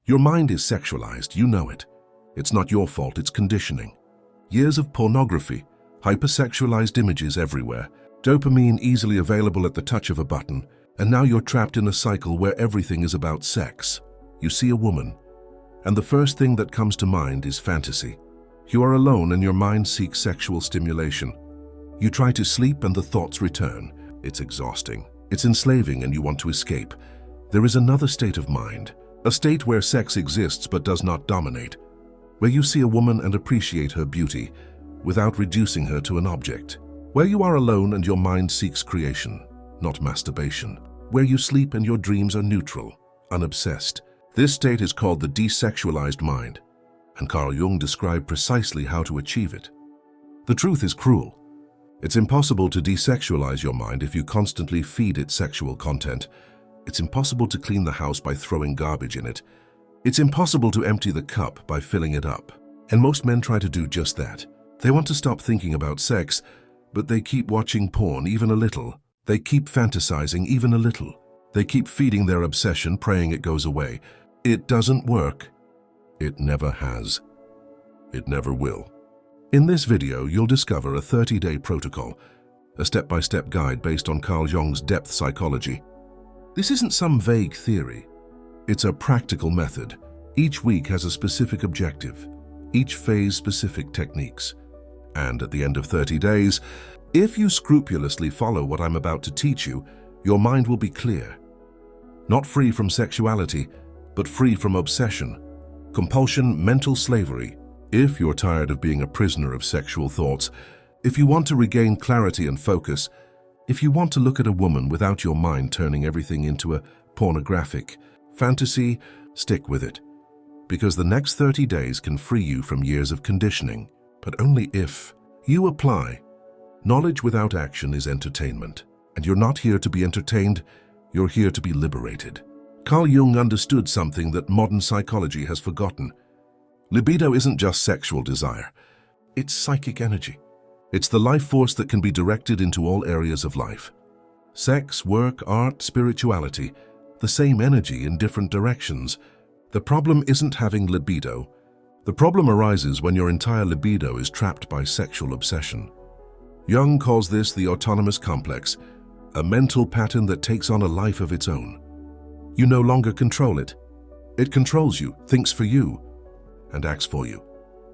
Your mind is sexualized, you know it. It's not your fault, it's conditioning. Years of pornography, hypersexualized images everywhere, dopamine easily available at the touch of a button, and now you're trapped in a cycle where everything is about sex. You see a woman, and the first thing that comes to mind is fantasy. You are alone and your mind seeks sexual stimulation. You try to sleep and the thoughts return. It's exhausting. It's enslaving and you want to escape. There is another state of mind, a state where sex exists but does not dominate, where you see a woman and appreciate her beauty without reducing her to an object, where you are alone and your mind seeks creation, not masturbation, where you sleep and your dreams are neutral, unobsessed. This state is called the desexualized mind, and Carl Jung described precisely how to achieve it. The truth is cruel. It's impossible to desexualize your mind if you constantly feed it sexual content. It's impossible to clean the house by throwing garbage in it. It's impossible to empty the cup by filling it up. And most men try to do just that. They want to stop thinking about sex, but they keep watching porn even a little. They keep fantasizing even a little. They keep feeding their obsession, praying it goes away. It doesn't work. It never has. It never will. In this video, you'll discover a 30-day protocol, a step-by-step guide based on Carl Jung's depth psychology. This isn't some vague theory. It's a practical method. Each week has a specific objective, each phase specific techniques. And at the end of 30 days, if you scrupulously follow what I'm about to teach you, your mind will be clear. Not free from sexuality, but free from obsession, compulsion, mental slavery. If you're tired of being a prisoner of sexual thoughts, if you want to regain clarity and focus, if you want to look at a woman without your mind turning everything into a pornographic fantasy, stick with it. Because the next 30 days can free you from years of conditioning, but only if you apply. Knowledge without action is entertainment, and you're not here to be entertained, you're here to be liberated. Carl Jung understood something that modern psychology has forgotten. Libido isn't just sexual desire. It's psychic energy. It's the life force that can be directed into all areas of life. Sex, work, art, spirituality, the same energy in different directions. The problem isn't having libido. The problem arises when your entire libido is trapped by sexual obsession. Jung calls this the autonomous complex, a mental pattern that takes on a life of its own. You no longer control it. It controls you, thinks for you, and acts for you.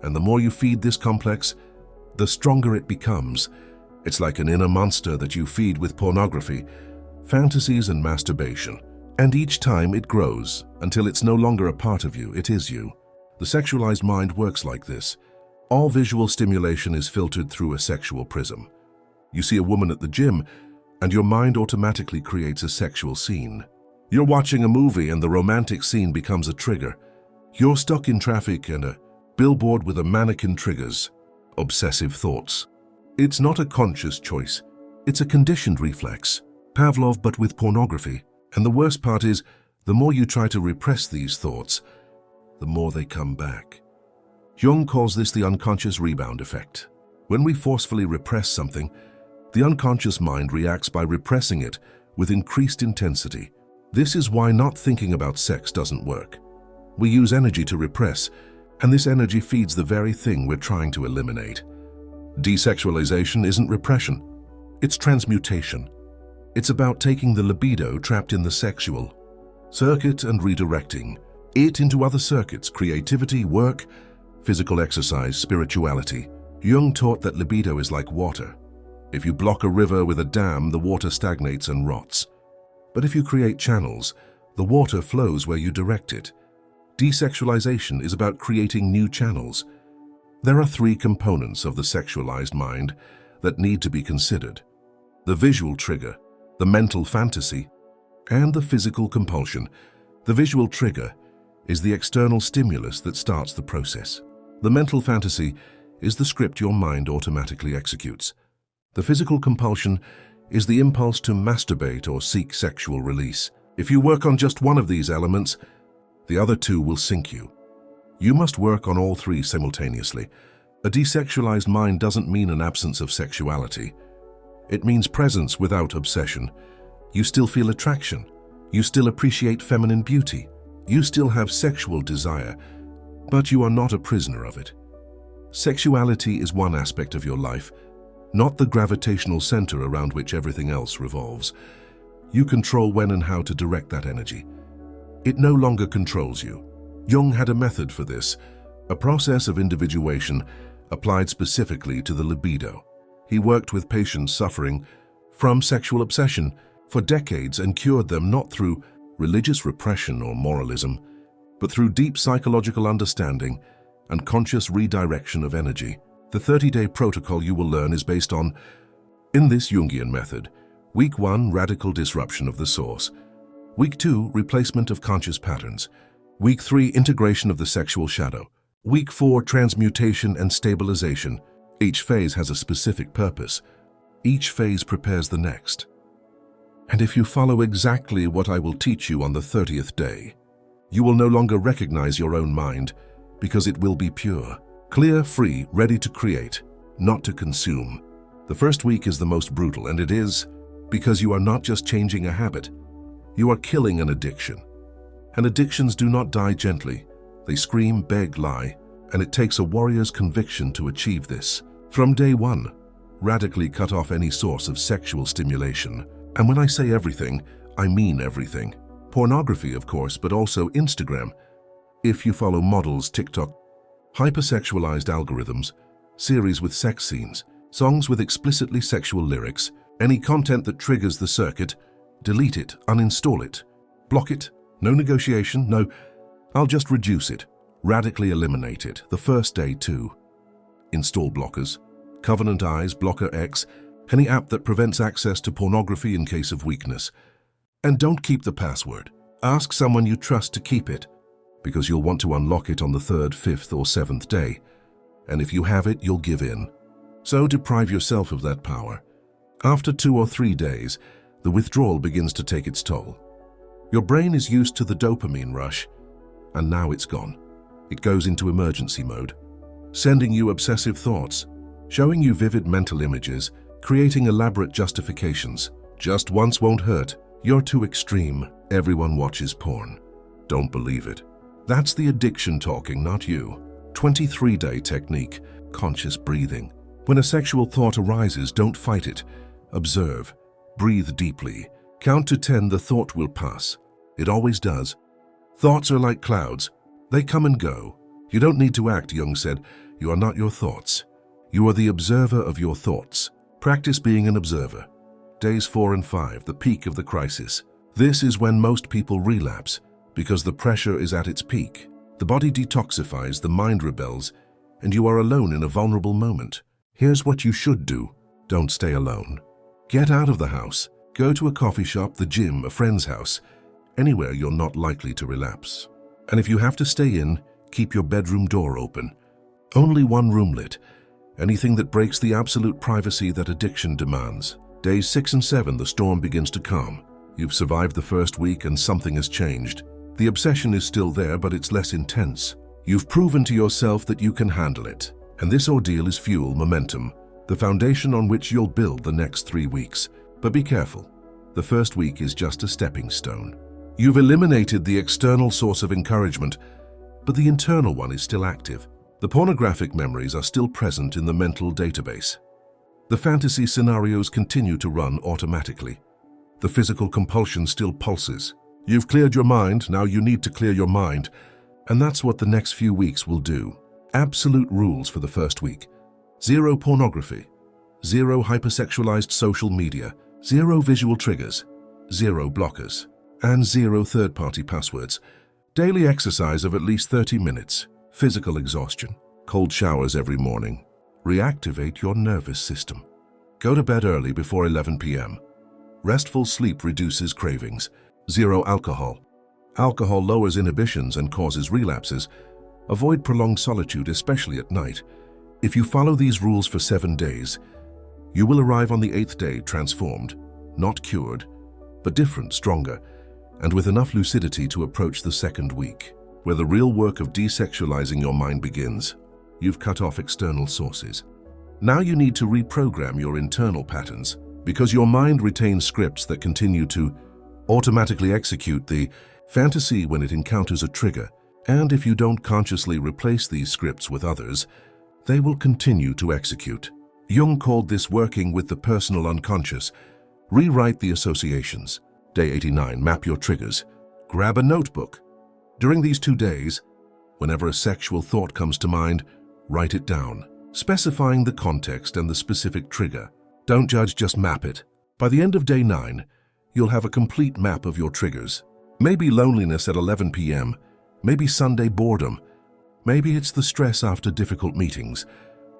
And the more you feed this complex, the stronger it becomes. It's like an inner monster that you feed with pornography, fantasies and masturbation. And each time it grows until it's no longer a part of you, it is you. The sexualized mind works like this. All visual stimulation is filtered through a sexual prism. You see a woman at the gym, and your mind automatically creates a sexual scene. You're watching a movie and the romantic scene becomes a trigger. You're stuck in traffic and a billboard with a mannequin triggers obsessive thoughts. It's not a conscious choice. It's a conditioned reflex. Pavlov, but with pornography. And the worst part is, the more you try to repress these thoughts, the more they come back. Jung calls this the unconscious rebound effect. When we forcefully repress something, the unconscious mind reacts by repressing it with increased intensity. This is why not thinking about sex doesn't work. We use energy to repress, and this energy feeds the very thing we're trying to eliminate. Desexualization isn't repression. It's transmutation. It's about taking the libido trapped in the sexual circuit and redirecting it into other circuits: creativity, work, physical exercise, spirituality. Jung taught that libido is like water. If you block a river with a dam, the water stagnates and rots. But if you create channels, the water flows where you direct it. Desexualization is about creating new channels. There are three components of the sexualized mind that need to be considered: the visual trigger, the mental fantasy, and the physical compulsion. The visual trigger is the external stimulus that starts the process. The mental fantasy is the script your mind automatically executes. The physical compulsion is the impulse to masturbate or seek sexual release. If you work on just one of these elements, the other two will sink you. You must work on all three simultaneously. A desexualized mind doesn't mean an absence of sexuality. It means presence without obsession. You still feel attraction. You still appreciate feminine beauty. You still have sexual desire, but you are not a prisoner of it. Sexuality is one aspect of your life, not the gravitational center around which everything else revolves. You control when and how to direct that energy. It no longer controls you. Jung had a method for this, a process of individuation applied specifically to the libido. He worked with patients suffering from sexual obsession for decades and cured them not through religious repression or moralism, but through deep psychological understanding and conscious redirection of energy. The 30-day protocol you will learn is based on, in this Jungian method, Week 1, radical disruption of the source. Week 2, replacement of conscious patterns. Week 3, integration of the sexual shadow. Week 4, transmutation and stabilization. Each phase has a specific purpose. Each phase prepares the next. And if you follow exactly what I will teach you on the 30th day, you will no longer recognize your own mind because it will be pure, clear, free, ready to create, not to consume. The first week is the most brutal, and it is because you are not just changing a habit, you are killing an addiction. And addictions do not die gently. They scream, beg, lie, and it takes a warrior's conviction to achieve this. From day 1, radically cut off any source of sexual stimulation. And when I say everything, I mean everything. Pornography, of course, but also Instagram. If you follow models, TikTok, hypersexualized algorithms, series with sex scenes, songs with explicitly sexual lyrics, any content that triggers the circuit, delete it, uninstall it, block it, no negotiation, no, I'll just reduce it, radically eliminate it, the first day too. Install blockers, Covenant Eyes, Blocker X, any app that prevents access to pornography in case of weakness. And don't keep the password. Ask someone you trust to keep it, because you'll want to unlock it on the 3rd, 5th, or 7th day. And if you have it, you'll give in. So deprive yourself of that power. After 2 or 3 days, the withdrawal begins to take its toll. Your brain is used to the dopamine rush, and now it's gone. It goes into emergency mode, sending you obsessive thoughts, showing you vivid mental images, creating elaborate justifications. Just once won't hurt. You're too extreme. Everyone watches porn. Don't believe it. That's the addiction talking, not you. 23-day technique, conscious breathing. When a sexual thought arises, don't fight it. Observe. Breathe deeply. Count to 10, the thought will pass. It always does. Thoughts are like clouds. They come and go. You don't need to act, Jung said. You are not your thoughts. You are the observer of your thoughts. Practice being an observer. Days 4 and 5, the peak of the crisis. This is when most people relapse, because the pressure is at its peak. The body detoxifies, the mind rebels, and you are alone in a vulnerable moment. Here's what you should do. Don't stay alone. Get out of the house. Go to a coffee shop, the gym, a friend's house, anywhere you're not likely to relapse. And if you have to stay in, keep your bedroom door open. Only one room lit. Anything that breaks the absolute privacy that addiction demands. Days 6 and 7, the storm begins to calm. You've survived the first week and something has changed. The obsession is still there, but it's less intense. You've proven to yourself that you can handle it. And this ordeal is fuel, momentum, the foundation on which you'll build the next 3 weeks. But be careful. The first week is just a stepping stone. You've eliminated the external source of encouragement, but the internal one is still active. The pornographic memories are still present in the mental database. The fantasy scenarios continue to run automatically. The physical compulsion still pulses. You've cleared your mind, now you need to clear your mind. And that's what the next few weeks will do. Absolute rules for the first week. 0 pornography. 0 hypersexualized social media. 0 visual triggers. 0 blockers. And 0 third-party passwords. Daily exercise of at least 30 minutes. Physical exhaustion. Cold showers every morning. Reactivate your nervous system. Go to bed early before 11 p.m. Restful sleep reduces cravings. 0 alcohol. Alcohol lowers inhibitions and causes relapses. Avoid prolonged solitude, especially at night. If you follow these rules for 7 days, you will arrive on the 8th day transformed, not cured, but different, stronger, and with enough lucidity to approach the 2nd week, where the real work of desexualizing your mind begins. You've cut off external sources. Now you need to reprogram your internal patterns, because your mind retains scripts that continue to automatically execute the fantasy when it encounters a trigger, and if you don't consciously replace these scripts with others, they will continue to execute. Jung called this working with the personal unconscious. Rewrite the associations. Day 89, map your triggers. Grab a notebook. During these 2 days, whenever a sexual thought comes to mind, write it down, specifying the context and the specific trigger. Don't judge, just map it. By the end of day 9, you'll have a complete map of your triggers. Maybe loneliness at 11 p.m., maybe Sunday boredom, maybe it's the stress after difficult meetings.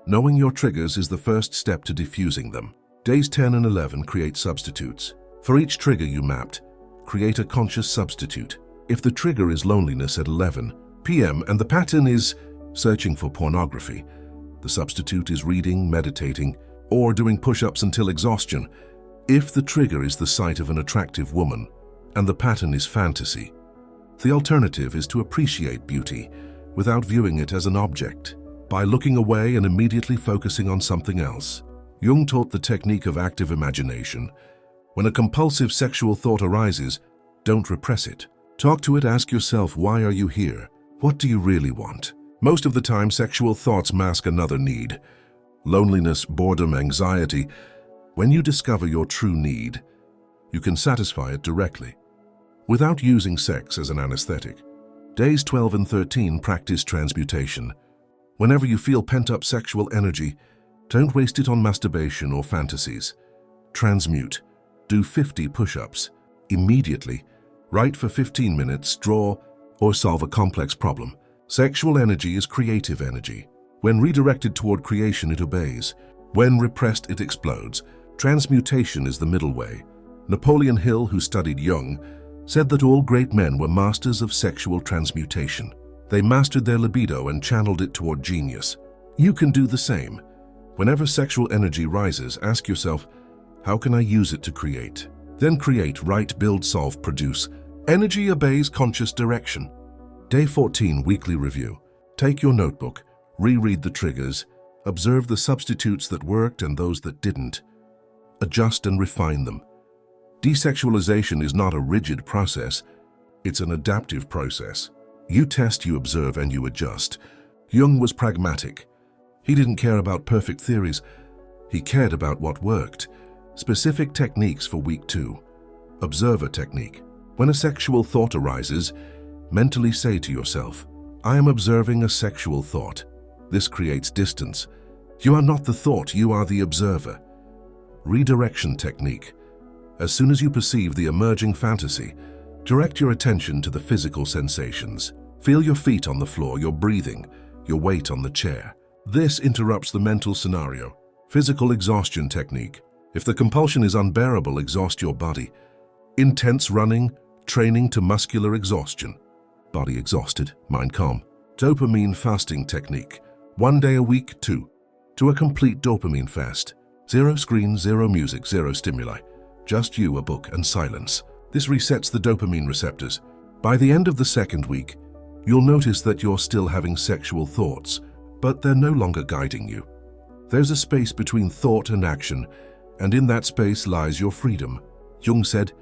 Knowing your triggers is the first step to diffusing them. Days 10 and 11 create substitutes. For each trigger you mapped, create a conscious substitute. If the trigger is loneliness at 11 p.m. and the pattern is searching for pornography, the substitute is reading, meditating, or doing push-ups until exhaustion. If the trigger is the sight of an attractive woman and the pattern is fantasy, the alternative is to appreciate beauty without viewing it as an object, by looking away and immediately focusing on something else. Jung taught the technique of active imagination. When a compulsive sexual thought arises, don't repress it. Talk to it, ask yourself, why are you here? What do you really want? Most of the time, sexual thoughts mask another need. Loneliness, boredom, anxiety. When you discover your true need, you can satisfy it directly, without using sex as an anesthetic. Days 12 and 13 practice transmutation. Whenever you feel pent-up sexual energy, don't waste it on masturbation or fantasies. Transmute. Do 50 push-ups. Immediately. Write for 15 minutes, draw, or solve a complex problem. Sexual energy is creative energy. When redirected toward creation, it obeys. When repressed, it explodes. Transmutation is the middle way. Napoleon Hill, who studied Jung, said that all great men were masters of sexual transmutation. They mastered their libido and channeled it toward genius. You can do the same. Whenever sexual energy rises, ask yourself, how can I use it to create? Then create, write, build, solve, produce. Energy obeys conscious direction. Day 14, weekly review. Take your notebook, reread the triggers, observe the substitutes that worked and those that didn't. Adjust and refine them. Desexualization is not a rigid process, it's an adaptive process. You test, you observe, and you adjust. Jung was pragmatic. He didn't care about perfect theories, he cared about what worked. Specific techniques for week 2. Observer technique. When a sexual thought arises, mentally say to yourself, I am observing a sexual thought. This creates distance. You are not the thought, you are the observer. Redirection technique. As soon as you perceive the emerging fantasy, direct your attention to the physical sensations. Feel your feet on the floor, your breathing, your weight on the chair. This interrupts the mental scenario. Physical exhaustion technique. If the compulsion is unbearable, exhaust your body. Intense running, training to muscular exhaustion. Body exhausted, mind calm. Dopamine fasting technique. 1 day a week, 2. To a complete dopamine fast. 0 screen, 0 music, 0 stimuli. Just you, a book, and silence. This resets the dopamine receptors. By the end of the 2nd week, you'll notice that you're still having sexual thoughts, but they're no longer guiding you. There's a space between thought and action, and in that space lies your freedom. Jung said,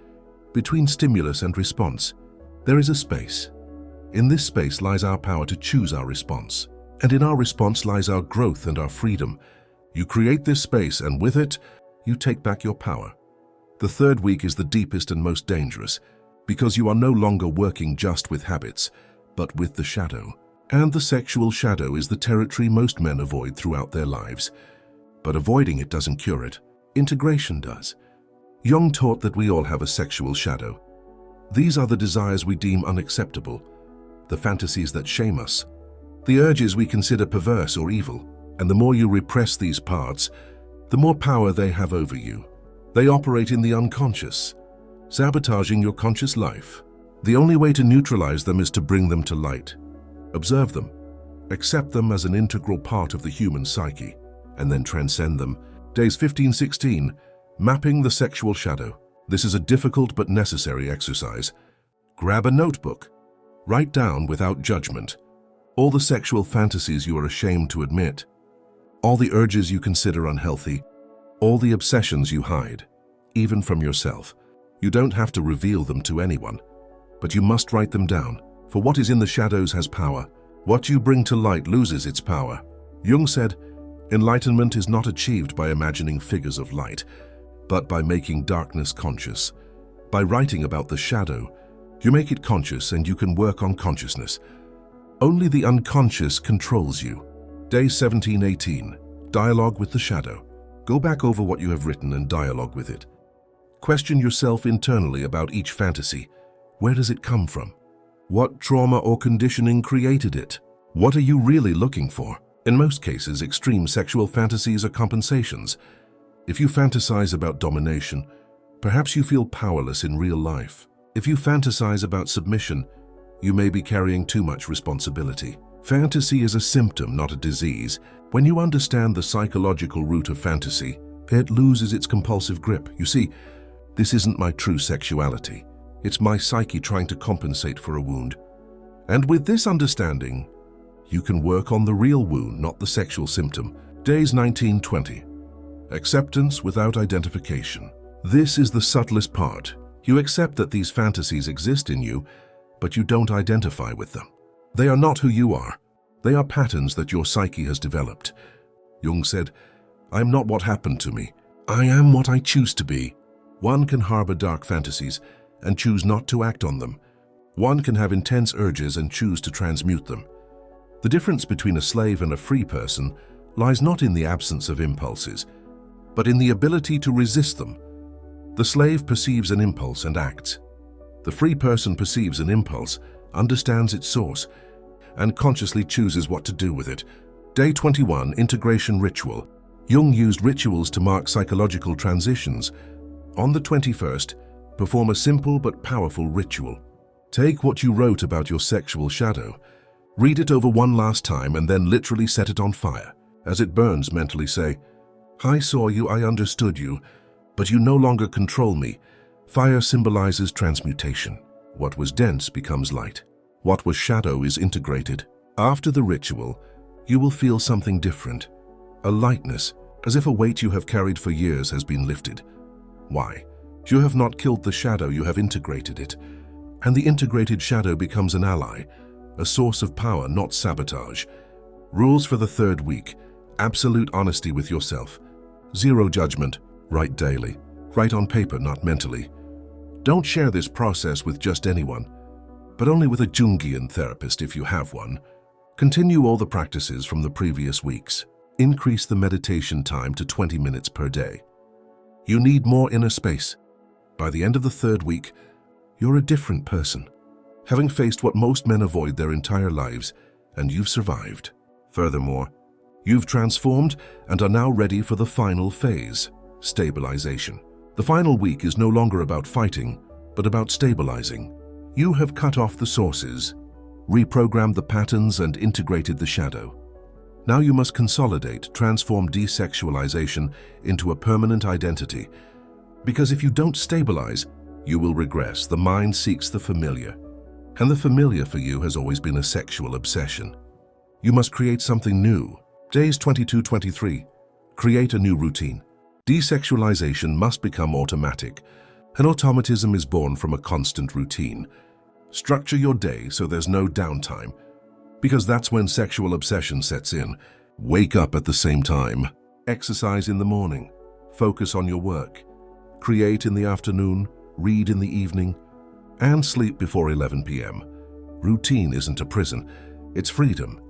between stimulus and response, there is a space. In this space lies our power to choose our response, and in our response lies our growth and our freedom. You create this space, and with it, you take back your power. The 3rd week is the deepest and most dangerous, because you are no longer working just with habits, but with the shadow. And the sexual shadow is the territory most men avoid throughout their lives. But avoiding it doesn't cure it. Integration does. Jung taught that we all have a sexual shadow. These are the desires we deem unacceptable, the fantasies that shame us, the urges we consider perverse or evil. And the more you repress these parts, the more power they have over you. They operate in the unconscious, sabotaging your conscious life. The only way to neutralize them is to bring them to light. Observe them, accept them as an integral part of the human psyche, and then transcend them. Days 15-16, mapping the sexual shadow. This is a difficult but necessary exercise. Grab a notebook. Write down without judgment all the sexual fantasies you are ashamed to admit, all the urges you consider unhealthy, all the obsessions you hide, even from yourself. You don't have to reveal them to anyone. but you must write them down. For what is in the shadows has power. What you bring to light loses its power. Jung said, enlightenment is not achieved by imagining figures of light, but by making darkness conscious. By writing about the shadow, you make it conscious and you can work on consciousness. Only the unconscious controls you. Day 1718. Dialogue with the shadow. Go back over what you have written and dialogue with it. Question yourself internally about each fantasy. Where does it come from? What trauma or conditioning created it? What are you really looking for? In most cases, extreme sexual fantasies are compensations. If you fantasize about domination, perhaps you feel powerless in real life. If you fantasize about submission, you may be carrying too much responsibility. Fantasy is a symptom, not a disease. When you understand the psychological root of fantasy, it loses its compulsive grip. You see, this isn't my true sexuality. It's my psyche trying to compensate for a wound. And with this understanding, you can work on the real wound, not the sexual symptom. Days 19-20. Acceptance without identification. This is the subtlest part. You accept that these fantasies exist in you, but you don't identify with them. They are not who you are. They are patterns that your psyche has developed. Jung said, I am not what happened to me. I am what I choose to be. One can harbor dark fantasies and choose not to act on them. One can have intense urges and choose to transmute them. The difference between a slave and a free person lies not in the absence of impulses, but in the ability to resist them. The slave perceives an impulse and acts. The free person perceives an impulse, understands its source, and consciously chooses what to do with it. Day 21, Integration Ritual. Jung used rituals to mark psychological transitions. On the 21st, perform a simple but powerful ritual. Take what you wrote about your sexual shadow, read it over one last time, and then literally set it on fire. As it burns, mentally say, I saw you, I understood you, but you no longer control me. Fire symbolizes transmutation. What was dense becomes light. What was shadow is integrated. After the ritual, you will feel something different. A lightness, as if a weight you have carried for years has been lifted. Why? You have not killed the shadow, you have integrated it. And the integrated shadow becomes an ally, a source of power, not sabotage. Rules for the 3rd week. Absolute honesty with yourself. Zero judgment. Write daily. Write on paper, not mentally. Don't share this process with just anyone, but only with a Jungian therapist if you have one. Continue all the practices from the previous weeks. Increase the meditation time to 20 minutes per day. You need more inner space. By the end of the 3rd week, you're a different person, having faced what most men avoid their entire lives, and you've survived. Furthermore, you've transformed and are now ready for the final phase, stabilization. The final week is no longer about fighting, but about stabilizing. You have cut off the sources, reprogrammed the patterns, and integrated the shadow. Now you must consolidate, transform desexualization into a permanent identity. Because if you don't stabilize, you will regress. The mind seeks the familiar. And the familiar for you has always been a sexual obsession. You must create something new. Days 22-23. Create a new routine. Desexualization must become automatic. An automatism is born from a constant routine. Structure your day so there's no downtime, because that's when sexual obsession sets in. Wake up at the same time. Exercise in the morning. Focus on your work. Create in the afternoon, read in the evening, and sleep before 11 p.m. Routine isn't a prison, it's freedom,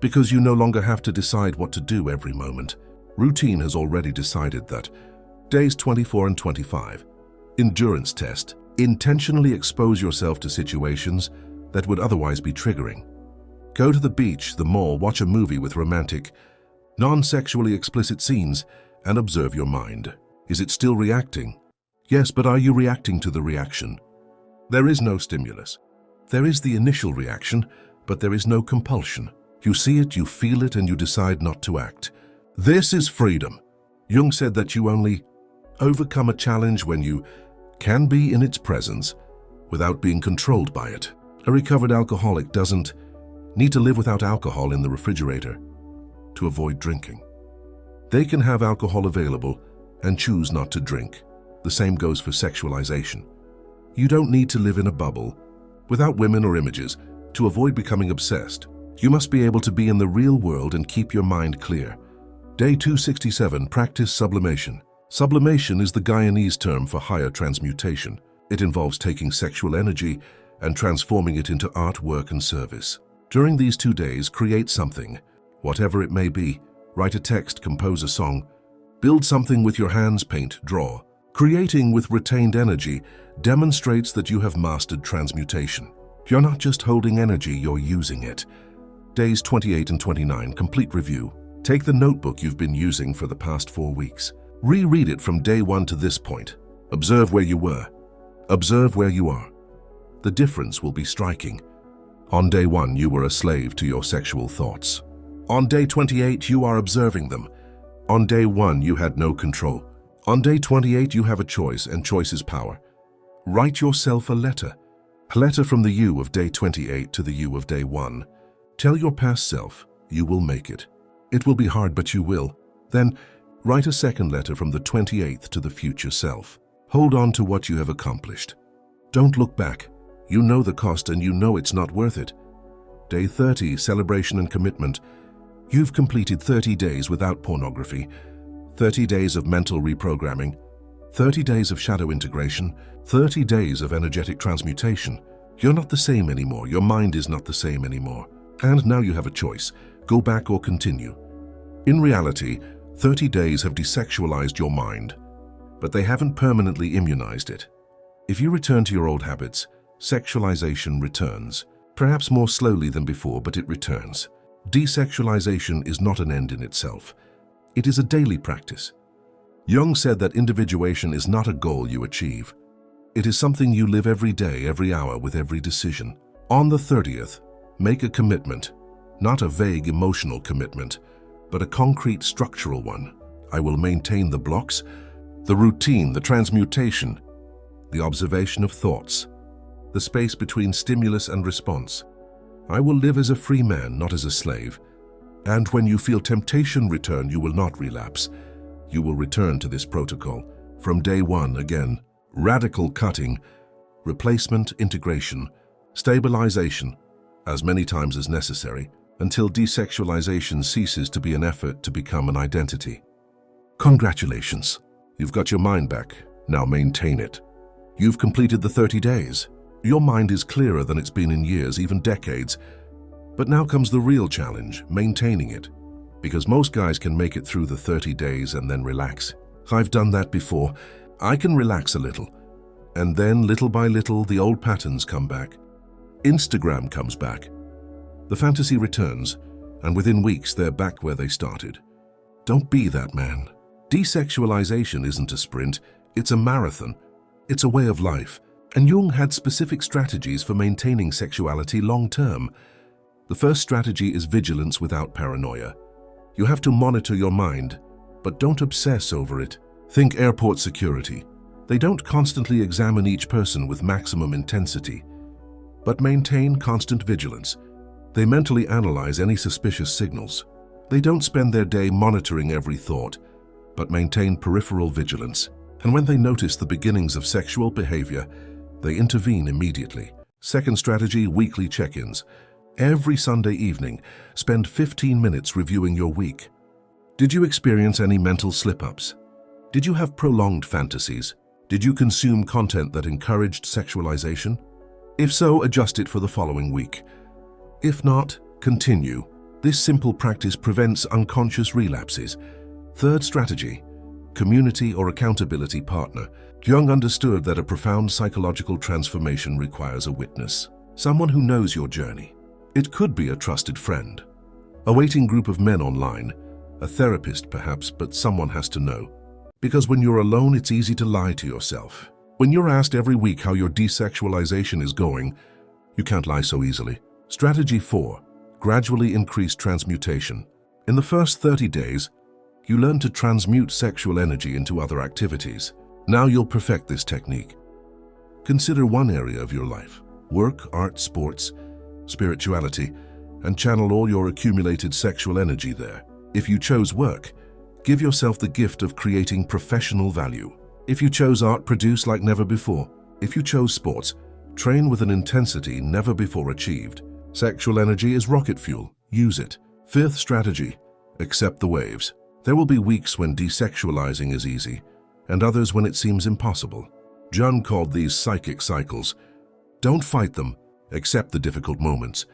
because you no longer have to decide what to do every moment. Routine has already decided that. Days 24 and 25. Endurance test. Intentionally expose yourself to situations that would otherwise be triggering. Go to the beach, the mall, watch a movie with romantic, non-sexually explicit scenes, and observe your mind. Is it still reacting? Yes, but are you reacting to the reaction? There is no stimulus. There is the initial reaction, but there is no compulsion. You see it, you feel it, and you decide not to act. This is freedom. Jung said that you only overcome a challenge when you can be in its presence without being controlled by it. A recovered alcoholic doesn't need to live without alcohol in the refrigerator to avoid drinking. They can have alcohol available and choose not to drink. The same goes for sexualization. You don't need to live in a bubble without women or images, to avoid becoming obsessed. You must be able to be in the real world and keep your mind clear. Day 267, practice sublimation. Sublimation is the Guyanese term for higher transmutation. It involves taking sexual energy and transforming it into art, work, and service. During these 2 days, create something, whatever it may be. Write a text, compose a song, build something with your hands, paint, draw. Creating with retained energy demonstrates that you have mastered transmutation. You're not just holding energy, you're using it. Days 28 and 29, complete review. Take the notebook you've been using for the past 4 weeks. Reread it from day 1 to this point. Observe where you were. Observe where you are. The difference will be striking. On day 1, you were a slave to your sexual thoughts. On day 28, you are observing them. On day 1, you had no control. On day 28, you have a choice, and choice is power. Write yourself a letter from the you of day 28 to the you of day 1. Tell your past self, you will make it. It will be hard, but you will. Then, write a second letter from the 28th to the future self. Hold on to what you have accomplished. Don't look back. You know the cost and you know it's not worth it. Day 30, celebration and commitment. You've completed 30 days without pornography, 30 days of mental reprogramming, 30 days of shadow integration, 30 days of energetic transmutation. You're not the same anymore. Your mind is not the same anymore. And now you have a choice. Go back or continue. In reality, 30 days have desexualized your mind, but they haven't permanently immunized it. If you return to your old habits, sexualization returns. Perhaps more slowly than before, but it returns. Desexualization is not an end in itself. It is a daily practice. Jung said that individuation is not a goal you achieve. It is something you live every day, every hour, with every decision. On the 30th, make a commitment, not a vague emotional commitment, but a concrete structural one. I will maintain the blocks, the routine, the transmutation, the observation of thoughts, the space between stimulus and response. I will live as a free man, not as a slave. And when you feel temptation return, you will not relapse. You will return to this protocol. From day 1 again, radical cutting, replacement, integration, stabilization, as many times as necessary, until desexualization ceases to be an effort to become an identity. Congratulations. You've got your mind back. Now maintain it. You've completed the 30 days. Your mind is clearer than it's been in years, even decades. But now comes the real challenge, maintaining it. Because most guys can make it through the 30 days and then relax. I've done that before. I can relax a little. And then, little by little, the old patterns come back. Instagram comes back. The fantasy returns, and within weeks they're back where they started. Don't be that man. Desexualization isn't a sprint, it's a marathon. It's a way of life. And Jung had specific strategies for maintaining sexuality long-term. The first strategy is vigilance without paranoia. You have to monitor your mind, but don't obsess over it. Think airport security. They don't constantly examine each person with maximum intensity, but maintain constant vigilance. They mentally analyze any suspicious signals. They don't spend their day monitoring every thought, but maintain peripheral vigilance. And when they notice the beginnings of sexual behavior, they intervene immediately. Second strategy, weekly check-ins. Every Sunday evening, spend 15 minutes reviewing your week. Did you experience any mental slip-ups? Did you have prolonged fantasies? Did you consume content that encouraged sexualization? If so, adjust it for the following week. If not, continue. This simple practice prevents unconscious relapses. Third strategy, community or accountability partner. Jung understood that a profound psychological transformation requires a witness, someone who knows your journey. It could be a trusted friend, a waiting group of men online, a therapist perhaps, but someone has to know. Because when you're alone, it's easy to lie to yourself. When you're asked every week how your desexualization is going, you can't lie so easily. Strategy 4, gradually increase transmutation. In the first 30 days, you learn to transmute sexual energy into other activities. Now you'll perfect this technique. Consider one area of your life, work, art, sports, spirituality, and channel all your accumulated sexual energy there. If you chose work, give yourself the gift of creating professional value. If you chose art, produce like never before. If you chose sports, Train with an intensity never before achieved. Sexual energy is rocket fuel. Use it. Fifth strategy, accept the waves. There will be weeks when desexualizing is easy, and others when it seems impossible. Jung called these psychic cycles. Don't fight them, accept the difficult moments,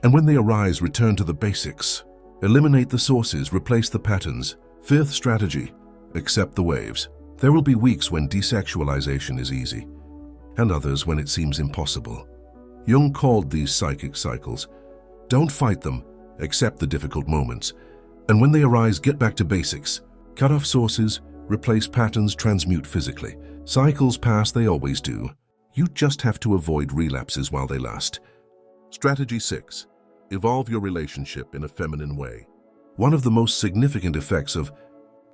and when they arise, return to the basics. Eliminate the sources, replace the patterns. Fifth strategy, accept the waves. There will be weeks when desexualization is easy, and others when it seems impossible. Jung called these psychic cycles. Don't fight them, accept the difficult moments, and when they arise, get back to basics. Cut off sources, replace patterns, transmute physically. Cycles pass, they always do. You just have to avoid relapses while they last. Strategy 6. Evolve your relationship in a feminine way. One of the most significant effects of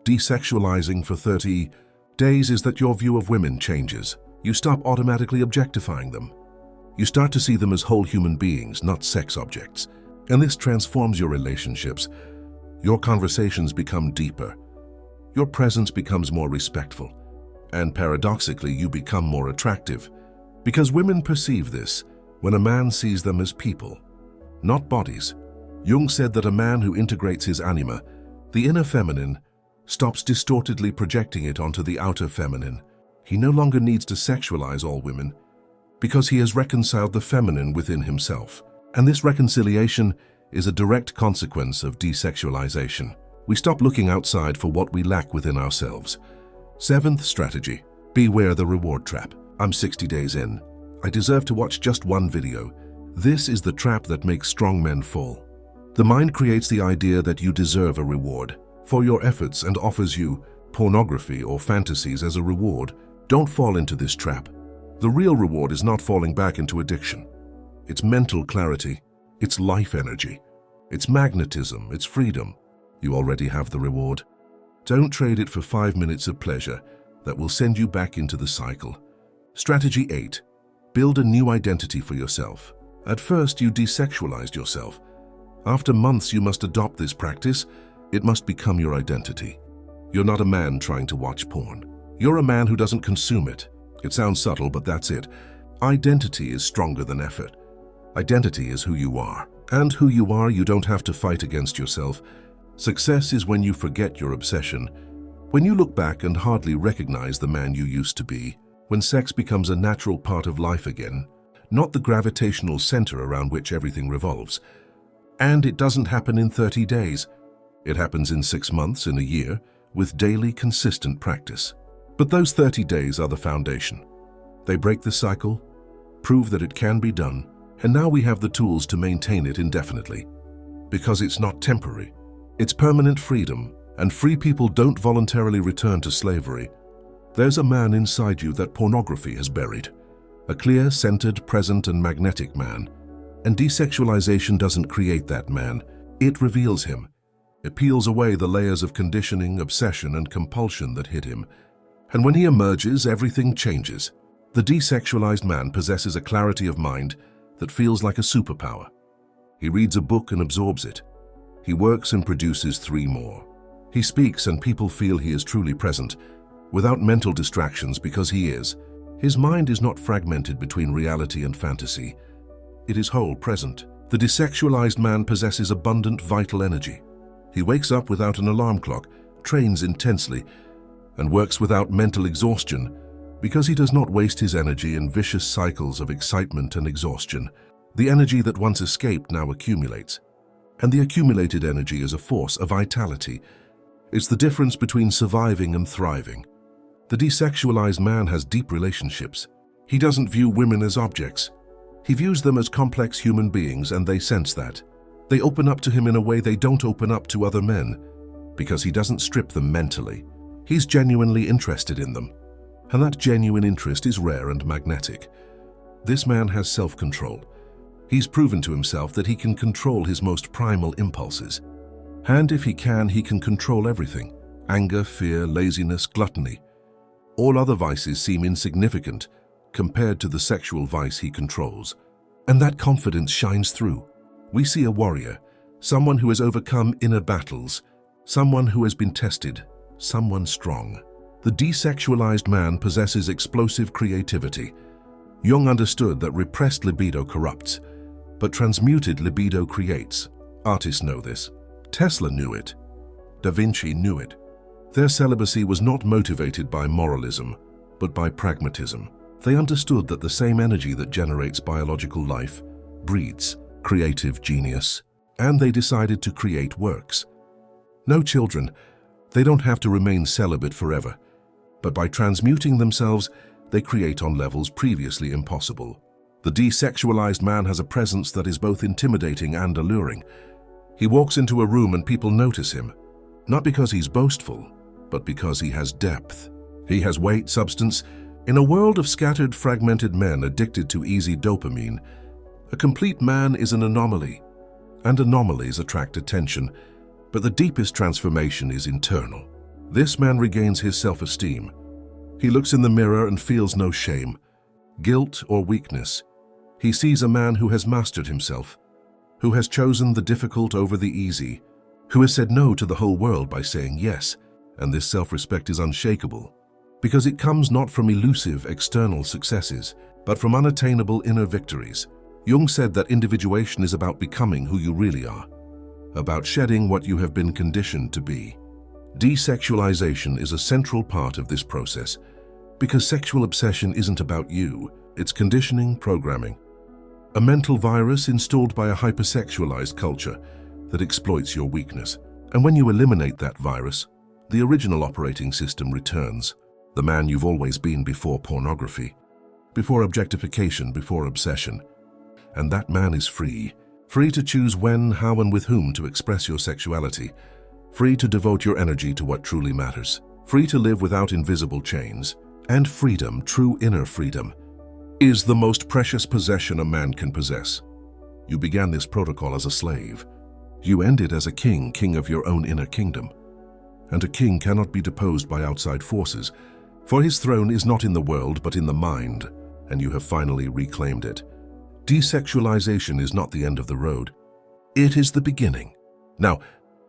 desexualizing for 30 days is that your view of women changes. You stop automatically objectifying them. You start to see them as whole human beings, not sex objects. And this transforms your relationships. Your conversations become deeper. Your presence becomes more respectful. And paradoxically, you become more attractive. Because women perceive this when a man sees them as people, not bodies. Jung said that a man who integrates his anima, the inner feminine, stops distortedly projecting it onto the outer feminine. He no longer needs to sexualize all women because he has reconciled the feminine within himself. And this reconciliation is a direct consequence of desexualization. We stop looking outside for what we lack within ourselves. Seventh strategy, beware the reward trap. I'm 60 days in. I deserve to watch just one video. This is the trap that makes strong men fall. The mind creates the idea that you deserve a reward for your efforts and offers you pornography or fantasies as a reward. Don't fall into this trap. The real reward is not falling back into addiction. It's mental clarity. It's life energy. It's magnetism. It's freedom. You already have the reward. Don't trade it for 5 minutes of pleasure that will send you back into the cycle. Strategy 8. Build a new identity for yourself. At first, you desexualized yourself. After months, you must adopt this practice. It must become your identity. You're not a man trying to watch porn. You're a man who doesn't consume it. It sounds subtle, but that's it. Identity is stronger than effort. Identity is who you are. And who you are, you don't have to fight against yourself. Success is when you forget your obsession. When you look back and hardly recognize the man you used to be. When sex becomes a natural part of life again, not the gravitational center around which everything revolves. And it doesn't happen in 30 days. It happens in 6 months, in a year, with daily, consistent practice. But those 30 days are the foundation. They break the cycle, prove that it can be done, and now we have the tools to maintain it indefinitely. Because it's not temporary. It's permanent freedom, and free people don't voluntarily return to slavery. There's a man inside you that pornography has buried. A clear, centered, present, and magnetic man. And desexualization doesn't create that man. It reveals him. It peels away the layers of conditioning, obsession, and compulsion that hid him. And when he emerges, everything changes. The desexualized man possesses a clarity of mind that feels like a superpower. He reads a book and absorbs it. He works and produces 3 more. He speaks and people feel he is truly present, without mental distractions because he is. His mind is not fragmented between reality and fantasy. It is whole, present. The desexualized man possesses abundant vital energy. He wakes up without an alarm clock, trains intensely, and works without mental exhaustion because he does not waste his energy in vicious cycles of excitement and exhaustion. The energy that once escaped now accumulates. And the accumulated energy is a force, a vitality. It's the difference between surviving and thriving. The desexualized man has deep relationships. He doesn't view women as objects. He views them as complex human beings, and they sense that. They open up to him in a way they don't open up to other men, because he doesn't strip them mentally. He's genuinely interested in them, and that genuine interest is rare and magnetic. This man has self-control. He's proven to himself that he can control his most primal impulses. And if he can control everything: anger, fear, laziness, gluttony. All other vices seem insignificant compared to the sexual vice he controls. And that confidence shines through. We see a warrior, someone who has overcome inner battles, someone who has been tested, someone strong. The desexualized man possesses explosive creativity. Jung understood that repressed libido corrupts, but transmuted libido creates. Artists know this. Tesla knew it. Da Vinci knew it. Their celibacy was not motivated by moralism, but by pragmatism. They understood that the same energy that generates biological life breeds creative genius, and they decided to create works. No children. They don't have to remain celibate forever, but by transmuting themselves, they create on levels previously impossible. The desexualized man has a presence that is both intimidating and alluring. He walks into a room and people notice him, not because he's boastful, but because he has depth. He has weight, substance. In a world of scattered, fragmented men addicted to easy dopamine, a complete man is an anomaly, and anomalies attract attention, but the deepest transformation is internal. This man regains his self-esteem. He looks in the mirror and feels no shame, guilt, or weakness. He sees a man who has mastered himself, who has chosen the difficult over the easy, who has said no to the whole world by saying yes, and this self-respect is unshakable, because it comes not from elusive external successes, but from unattainable inner victories. Jung said that individuation is about becoming who you really are, about shedding what you have been conditioned to be. Desexualization is a central part of this process, because sexual obsession isn't about you, it's conditioning, programming. A mental virus installed by a hypersexualized culture that exploits your weakness. And when you eliminate that virus, the original operating system returns. The man you've always been before pornography, before objectification, before obsession. And that man is free. Free to choose when, how, and with whom to express your sexuality. Free to devote your energy to what truly matters. Free to live without invisible chains. And freedom, true inner freedom, is the most precious possession a man can possess. You began this protocol as a slave. You end it as a king, king of your own inner kingdom. And a king cannot be deposed by outside forces, for his throne is not in the world but in the mind, and you have finally reclaimed it. Desexualization is not the end of the road. It is the beginning. Now,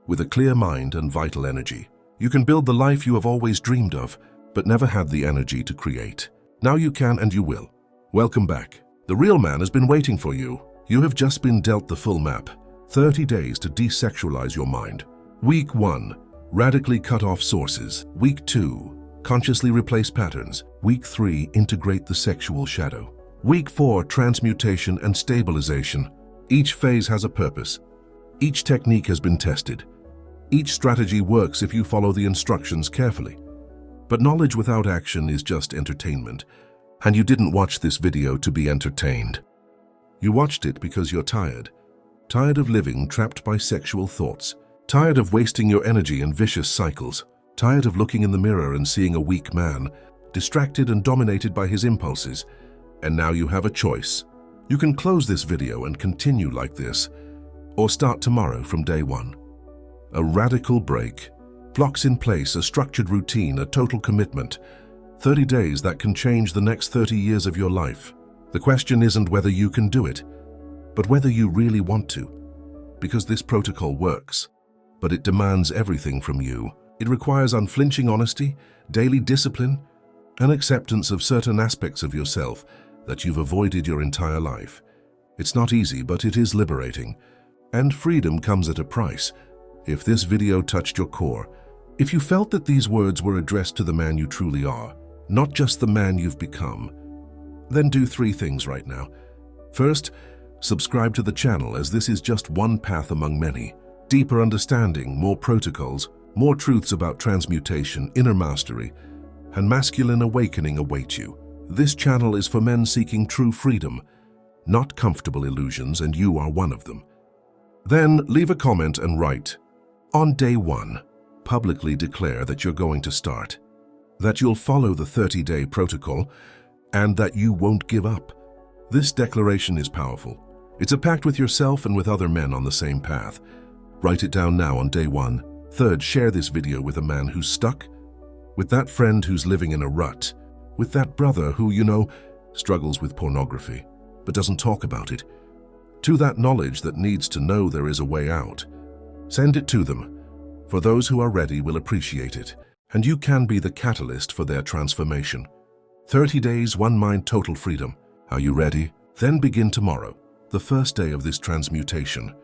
with a clear mind and vital energy, you can build the life you have always dreamed of, but never had the energy to create. Now you can and you will. Welcome back. The real man has been waiting for you. You have just been dealt the full map. 30 days to desexualize your mind. Week 1. Radically cut off sources. Week 2. Consciously replace patterns. Week 3. Integrate the sexual shadow. Week 4. Transmutation and stabilization. Each phase has a purpose. Each technique has been tested. Each strategy works if you follow the instructions carefully. But knowledge without action is just entertainment. And you didn't watch this video to be entertained. You watched it because you're tired. Tired of living trapped by sexual thoughts. Tired of wasting your energy in vicious cycles. Tired of looking in the mirror and seeing a weak man, distracted and dominated by his impulses. And now you have a choice. You can close this video and continue like this, or start tomorrow from day 1. A radical break. Blocks in place, a structured routine, a total commitment. 30 days that can change the next 30 years of your life. The question isn't whether you can do it, but whether you really want to. Because this protocol works, but it demands everything from you. It requires unflinching honesty, daily discipline, and acceptance of certain aspects of yourself that you've avoided your entire life. It's not easy, but it is liberating. And freedom comes at a price. If this video touched your core, if you felt that these words were addressed to the man you truly are, not just the man you've become, then do 3 things right now. First, subscribe to the channel, as this is just one path among many. Deeper understanding, more protocols, more truths about transmutation, inner mastery, and masculine awakening await you. This channel is for men seeking true freedom, not comfortable illusions, and you are one of them. Then leave a comment and write, on day 1, publicly declare that you're going to start, that you'll follow the 30-day protocol, and that you won't give up. This declaration is powerful. It's a pact with yourself and with other men on the same path. Write it down now on day 1. Third, share this video with a man who's stuck, with that friend who's living in a rut, with that brother who, struggles with pornography, but doesn't talk about it. To that knowledge that needs to know there is a way out. Send it to them, for those who are ready will appreciate it, and you can be the catalyst for their transformation. 30 days, one mind, total freedom. Are you ready? Then begin tomorrow, the first day of this transmutation.